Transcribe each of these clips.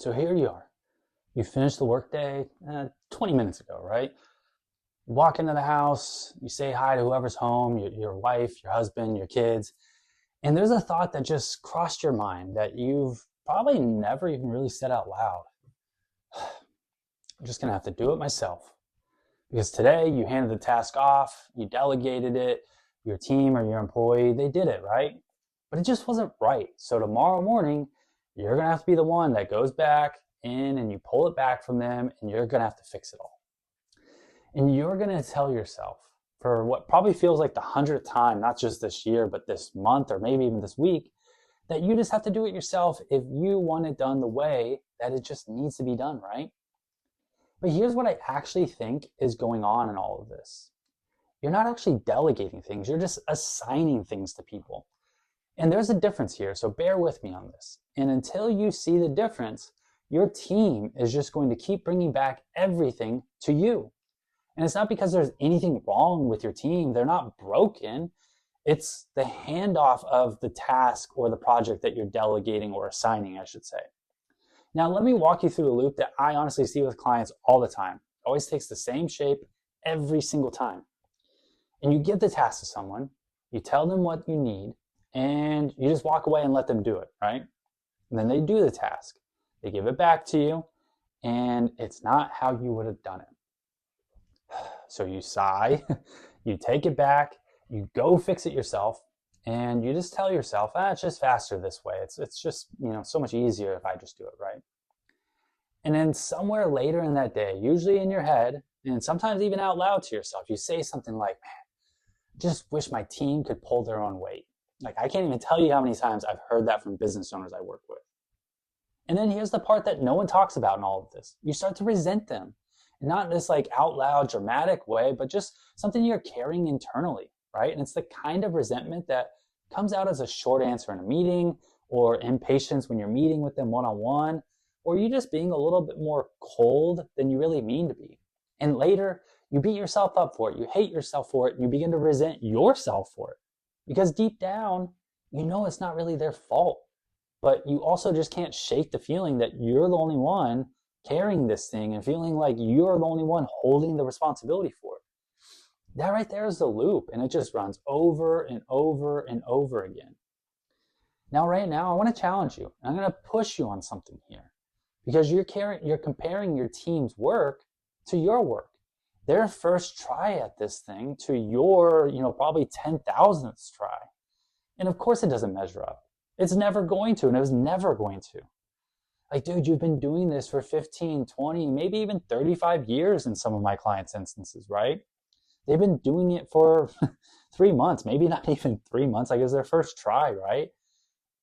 So here you are. You finished the workday 20 minutes ago, right? You walk into the house, you say hi to whoever's home, your wife, your husband, your kids, and there's a thought that just crossed your mind that you've probably never even really said out loud. I'm just gonna have to do it myself. Because today you handed the task off, you delegated it, your team or your employee, they did it, right? But it just wasn't right. So tomorrow morning, you're gonna have to be the one that goes back in and you pull it back from them, and you're gonna have to fix it all. And you're gonna tell yourself for what probably feels like the 100th time, not just this year, but this month or maybe even this week, that you just have to do it yourself if you want it done the way that it just needs to be done, right? But here's what I actually think is going on in all of this. You're not actually delegating things, you're just assigning things to people. And there's a difference here, so bear with me on this. And until you see the difference, your team is just going to keep bringing back everything to you. And it's not because there's anything wrong with your team, they're not broken. It's the handoff of the task or the project that you're delegating or assigning, I should say. Now, let me walk you through a loop that I honestly see with clients all the time. It always takes the same shape every single time. And you give the task to someone, you tell them what you need, and you just walk away and let them do it, right? And then they do the task. They give it back to you, and it's not how you would have done it. So you sigh, you take it back, you go fix it yourself, and you just tell yourself, it's just faster this way. It's just, so much easier if I just do it, right? And then somewhere later in that day, usually in your head, and sometimes even out loud to yourself, you say something like, man, I just wish my team could pull their own weight. Like, I can't even tell you how many times I've heard that from business owners I work with. And then here's the part that no one talks about in all of this. You start to resent them. Not in this like out loud dramatic way, but just something you're carrying internally, right? And it's the kind of resentment that comes out as a short answer in a meeting, or impatience when you're meeting with them one-on-one, or you just being a little bit more cold than you really mean to be. And later, you beat yourself up for it, you hate yourself for it, and you begin to resent yourself for it. Because deep down, you know it's not really their fault. But you also just can't shake the feeling that you're the only one carrying this thing and feeling like you're the only one holding the responsibility for it. That right there is the loop, and it just runs over and over and over again. Now, right now, I want to challenge you. I'm going to push you on something here, because you're comparing your team's work to your work. Their first try at this thing to your, probably 10,000th try. And of course it doesn't measure up. It's never going to, and it was never going to. Like, dude, you've been doing this for 15, 20, maybe even 35 years in some of my clients' instances, right? They've been doing it for 3 months, maybe not even 3 months, like it's their first try, right?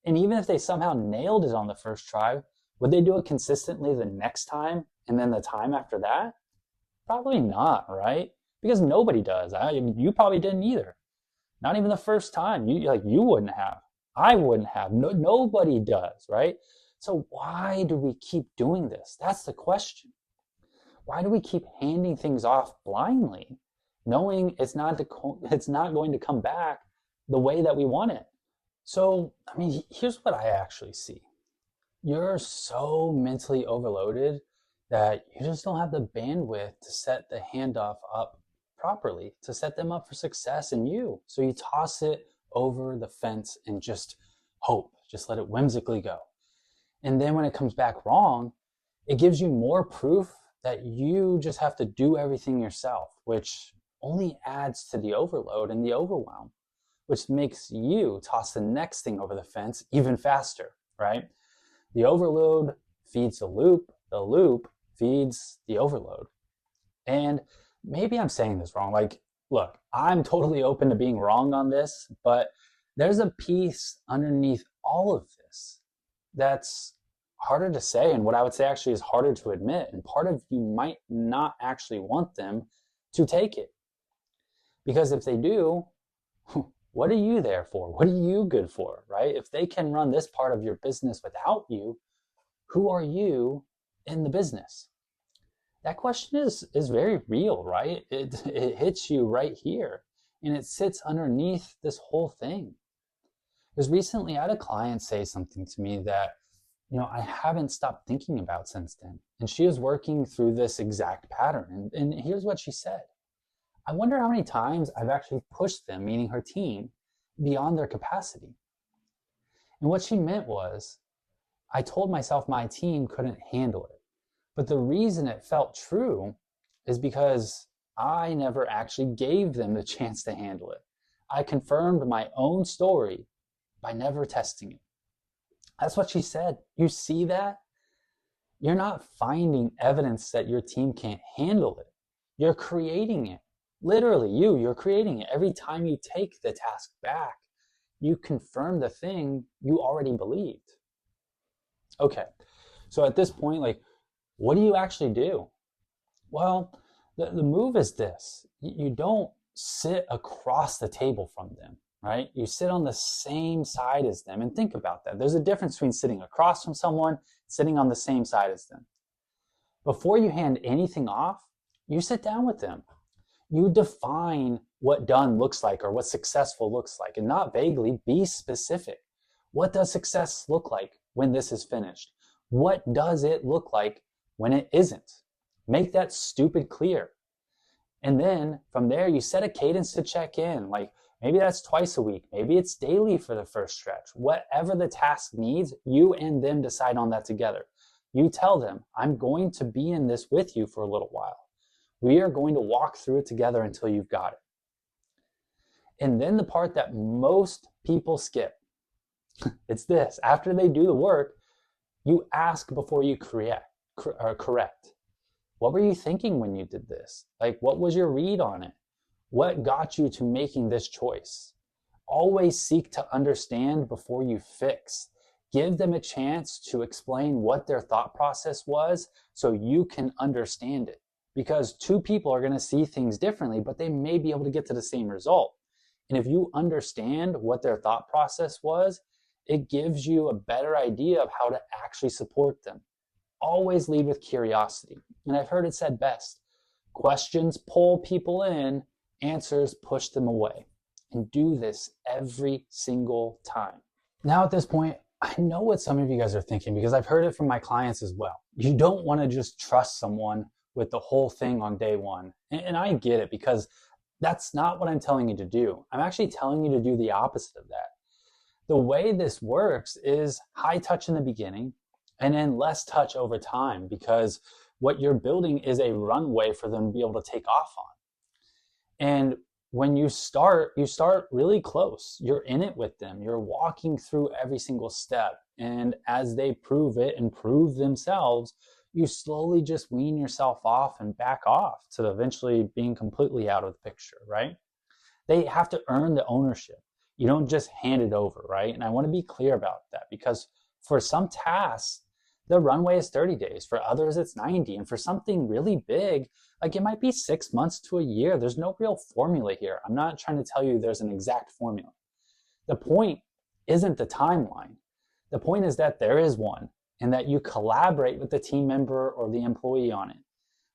And even if they somehow nailed it on the first try, would they do it consistently the next time and then the time after that? Probably not, right? Because nobody does. You probably didn't either. Not even the first time. You wouldn't have. I wouldn't have. Nobody does, right? So why do we keep doing this? That's the question. Why do we keep handing things off blindly, knowing it's not going to come back the way that we want it? So, here's what I actually see. You're so mentally overloaded that you just don't have the bandwidth to set the handoff up properly, to set them up for success in you. So you toss it over the fence and just hope, just let it whimsically go. And then when it comes back wrong, it gives you more proof that you just have to do everything yourself, which only adds to the overload and the overwhelm, which makes you toss the next thing over the fence even faster, right? The overload feeds the loop feeds the overload. And maybe I'm saying this wrong. Like, look, I'm totally open to being wrong on this, but there's a piece underneath all of this that's harder to say, and what I would say actually is harder to admit. And part of you might not actually want them to take it. Because if they do, what are you there for? What are you good for, right? If they can run this part of your business without you, who are you in the business? That question is very real, right? It hits you right here, and it sits underneath this whole thing. Because recently I had a client say something to me that I haven't stopped thinking about since then. And she is working through this exact pattern. And here's what she said. I wonder how many times I've actually pushed them, meaning her team, beyond their capacity. And what she meant was, I told myself my team couldn't handle it. But the reason it felt true is because I never actually gave them the chance to handle it. I confirmed my own story by never testing it. That's what she said. You see that? You're not finding evidence that your team can't handle it. You're creating it. Literally, you're creating it. Every time you take the task back, you confirm the thing you already believed. Okay, so at this point, what do you actually do? Well, the move is this. You don't sit across the table from them, right? You sit on the same side as them, and think about that. There's a difference between sitting across from someone, sitting on the same side as them. Before you hand anything off, you sit down with them. You define what done looks like or what successful looks like, and not vaguely, be specific. What does success look like when this is finished? What does it look like when it isn't? Make that stupid clear. And then from there, you set a cadence to check in. Maybe that's twice a week. Maybe it's daily for the first stretch. Whatever the task needs, you and them decide on that together. You tell them, I'm going to be in this with you for a little while. We are going to walk through it together until you've got it. And then the part that most people skip, it's this. After they do the work, you ask before you correct. What were you thinking when you did this? What was your read on it? What got you to making this choice? Always seek to understand before you fix. Give them a chance to explain what their thought process was so you can understand it. Because two people are going to see things differently, but they may be able to get to the same result. And if you understand what their thought process was, it gives you a better idea of how to actually support them. Always lead with curiosity. And I've heard it said best, questions pull people in, answers push them away. And do this every single time. Now at this point, I know what some of you guys are thinking because I've heard it from my clients as well. You don't want to just trust someone with the whole thing on day one. And I get it because that's not what I'm telling you to do. I'm actually telling you to do the opposite of that. The way this works is high touch in the beginning and then less touch over time, because what you're building is a runway for them to be able to take off on. And when you start really close. You're in it with them. You're walking through every single step. And as they prove it and prove themselves, you slowly just wean yourself off and back off to eventually being completely out of the picture, right? They have to earn the ownership. You don't just hand it over, right? And I want to be clear about that because for some tasks, the runway is 30 days. For others, it's 90. And for something really big, it might be 6 months to a year. There's no real formula here. I'm not trying to tell you there's an exact formula. The point isn't the timeline. The point is that there is one and that you collaborate with the team member or the employee on it.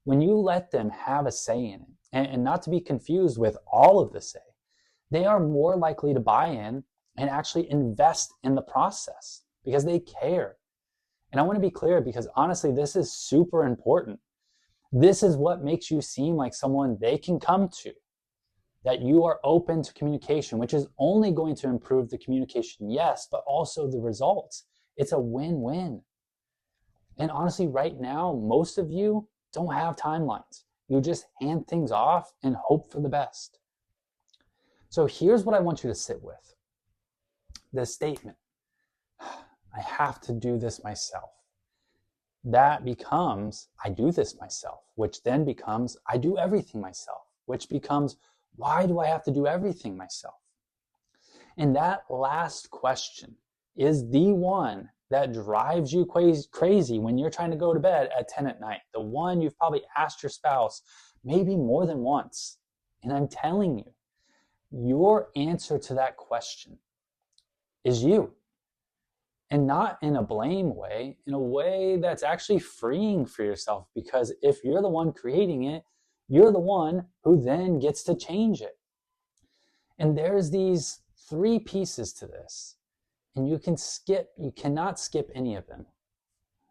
When you let them have a say in it, and not to be confused with all of the say, they are more likely to buy in and actually invest in the process because they care. And I want to be clear because honestly, this is super important. This is what makes you seem like someone they can come to, that you are open to communication, which is only going to improve the communication, yes, but also the results. It's a win-win. And honestly, right now, most of you don't have timelines. You just hand things off and hope for the best. So here's what I want you to sit with. This statement, I have to do this myself. That becomes, I do this myself, which then becomes, I do everything myself, which becomes, why do I have to do everything myself? And that last question is the one that drives you crazy when you're trying to go to bed at 10 at night. The one you've probably asked your spouse maybe more than once. And I'm telling you, your answer to that question is you. And not in a blame way, in a way that's actually freeing for yourself, because if you're the one creating it, you're the one who then gets to change it. And there's these 3 pieces to this, and you cannot skip any of them.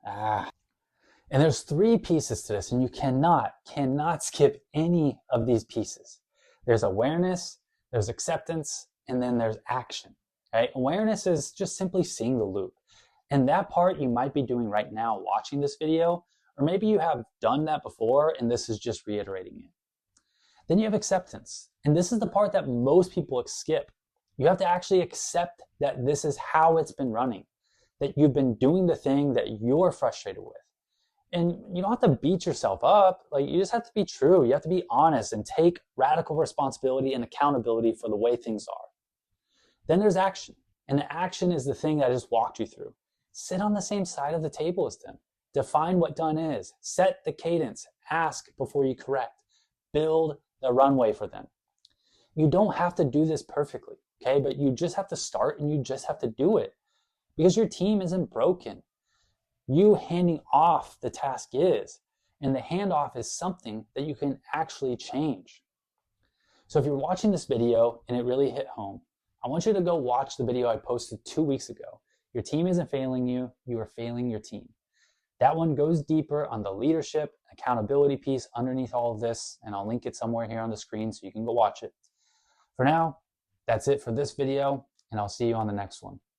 And there's three pieces to this, and you cannot skip any of these pieces. There's awareness, there's acceptance, and then there's action. Right? Awareness is just simply seeing the loop. And that part you might be doing right now watching this video, or maybe you have done that before and this is just reiterating it. Then you have acceptance. And this is the part that most people skip. You have to actually accept that this is how it's been running, that you've been doing the thing that you're frustrated with. And you don't have to beat yourself up. Like, you just have to be true. You have to be honest and take radical responsibility and accountability for the way things are. Then there's action. And the action is the thing that I just walked you through. Sit on the same side of the table as them. Define what done is. Set the cadence. Ask before you correct. Build the runway for them. You don't have to do this perfectly, okay? But you just have to start and you just have to do it because your team isn't broken. You handing off the task is, and the handoff is something that you can actually change. So if you're watching this video and it really hit home, I want you to go watch the video I posted 2 weeks ago. Your team isn't failing you, you are failing your team. That one goes deeper on the leadership, accountability piece underneath all of this, and I'll link it somewhere here on the screen so you can go watch it. For now, that's it for this video, and I'll see you on the next one.